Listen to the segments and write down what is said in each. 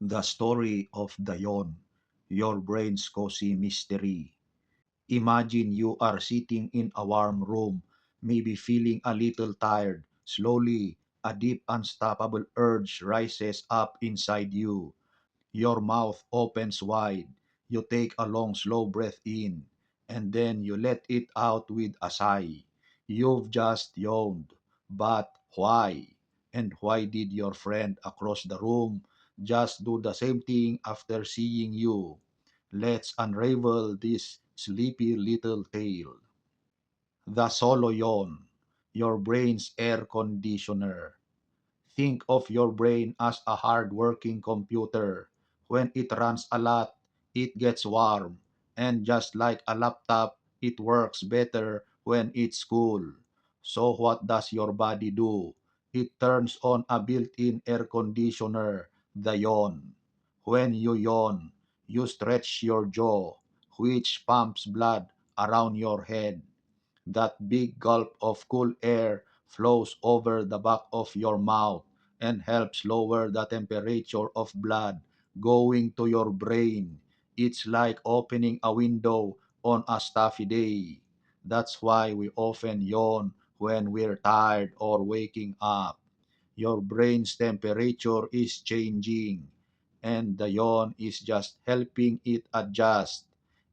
The story of the yawn, your brain's cozy mystery. Imagine you are sitting in a warm room, maybe feeling a little tired. Slowly, a deep, unstoppable urge rises up inside you. Your mouth opens wide. You take a long, slow breath in, and then you let it out with a sigh. You've just yawned. But why? And why did your friend across the room just do the same thing after seeing you? Let's unravel this sleepy little tale. The solo yawn, your brain's air conditioner. Think of your brain as a hard-working computer. When it runs a lot, it gets warm. And just like a laptop, it works better when it's cool. So what does your body do? It turns on a built-in air conditioner, the yawn. When you yawn, you stretch your jaw, which pumps blood around your head. That big gulp of cool air flows over the back of your mouth and helps lower the temperature of blood going to your brain. It's like opening a window on a stuffy day. That's why we often yawn when we're tired or waking up. Your brain's temperature is changing, and the yawn is just helping it adjust.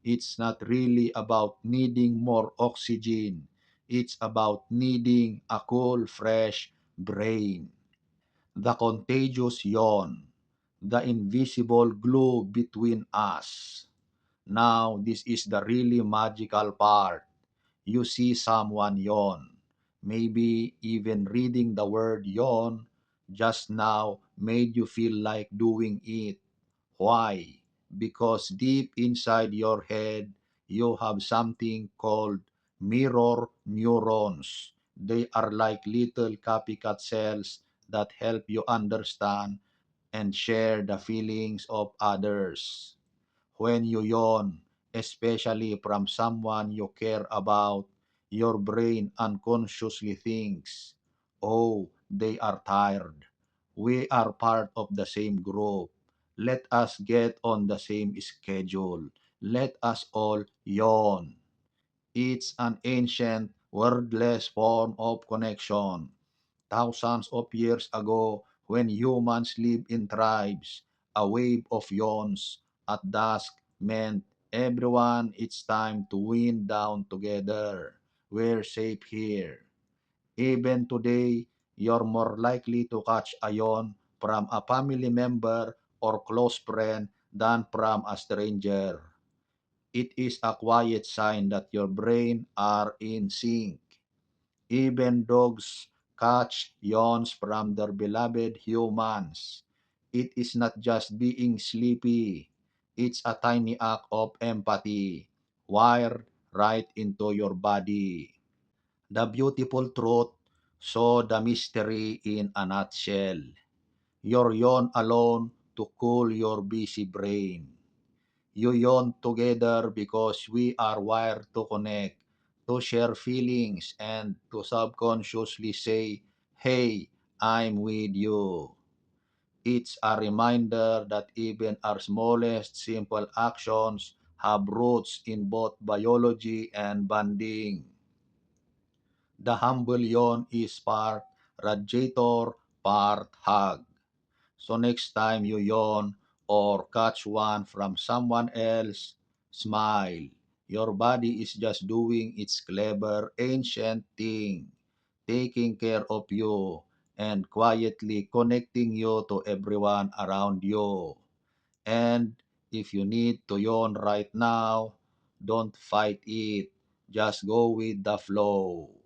It's not really about needing more oxygen. It's about needing a cool, fresh brain. The contagious yawn, the invisible glue between us. Now, this is the really magical part. You see someone yawn. Maybe even reading the word yawn just now made you feel like doing it. Why? Because deep inside your head, you have something called mirror neurons. They are like little copycat cells that help you understand and share the feelings of others. When you yawn, especially from someone you care about, your brain unconsciously thinks, oh, they are tired. We are part of the same group. Let us get on the same schedule. Let us all yawn. It's an ancient, wordless form of connection. Thousands of years ago, when humans lived in tribes, a wave of yawns at dusk meant everyone it's time to wind down together. We're safe here. Even today, you're more likely to catch a yawn from a family member or close friend than from a stranger. It is a quiet sign that your brain are in sync. Even dogs catch yawns from their beloved humans. It is not just being sleepy, it's a tiny act of empathy wired right into your body. The beautiful truth, so the mystery in a nutshell. Your yawn alone to cool your busy brain. You yawn together because we are wired to connect, to share feelings, and to subconsciously say, hey, I'm with you. It's a reminder that even our smallest simple actions have roots in both biology and bonding. The humble yawn is part radiator, part hug. So next time you yawn or catch one from someone else, smile. Your body is just doing its clever ancient thing, taking care of you and quietly connecting you to everyone around you. And if you need to yawn right now, don't fight it. Just go with the flow.